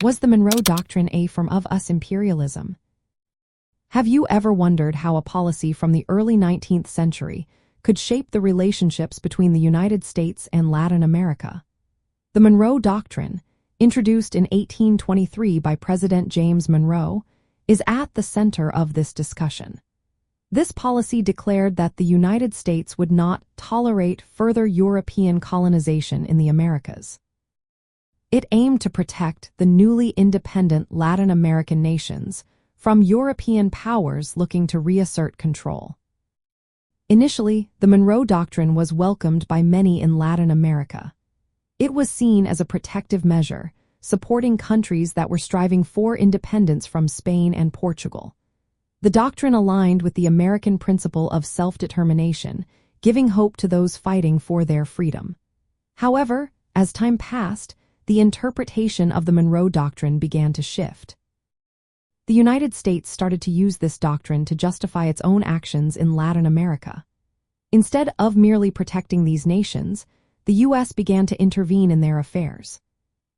Was the Monroe Doctrine a form of U.S. imperialism? Have you ever wondered how a policy from the early 19th century could shape the relationships between the United States and Latin America? The Monroe Doctrine, introduced in 1823 by President James Monroe, is at the center of this discussion. This policy declared that the United States would not tolerate further European colonization in the Americas. It aimed to protect the newly independent Latin American nations from European powers looking to reassert control. Initially, the Monroe Doctrine was welcomed by many in Latin America. It was seen as a protective measure, supporting countries that were striving for independence from Spain and Portugal. The doctrine aligned with the American principle of self-determination, giving hope to those fighting for their freedom. However, as time passed, the interpretation of the Monroe Doctrine began to shift. The United States started to use this doctrine to justify its own actions in Latin America. Instead of merely protecting these nations, the U.S. began to intervene in their affairs.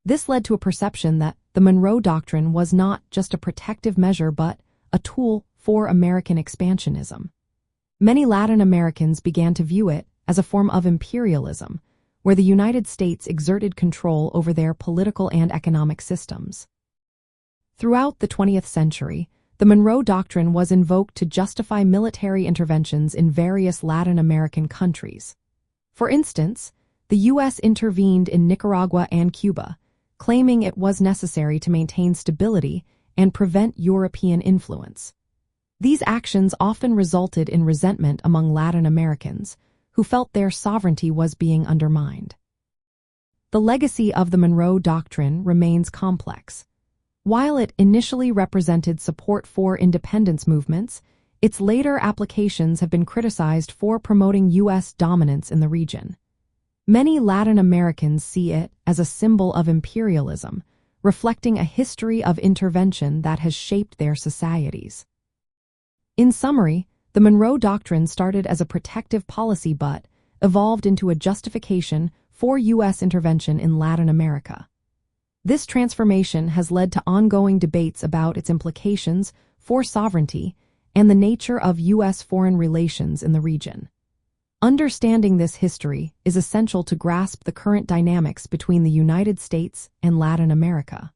This led to a perception that the Monroe Doctrine was not just a protective measure but a tool for American expansionism. Many Latin Americans began to view it as a form of imperialism, where the United States exerted control over their political and economic systems. Throughout the 20th century, the Monroe Doctrine was invoked to justify military interventions in various Latin American countries. For instance, the U.S. intervened in Nicaragua and Cuba, claiming it was necessary to maintain stability and prevent European influence. These actions often resulted in resentment among Latin Americans, who felt their sovereignty was being undermined. The legacy of the Monroe Doctrine remains complex. While it initially represented support for independence movements, its later applications have been criticized for promoting U.S. dominance in the region. Many Latin Americans see it as a symbol of imperialism, reflecting a history of intervention that has shaped their societies. In summary, the Monroe Doctrine started as a protective policy but evolved into a justification for U.S. intervention in Latin America. This transformation has led to ongoing debates about its implications for sovereignty and the nature of U.S. foreign relations in the region. Understanding this history is essential to grasp the current dynamics between the United States and Latin America.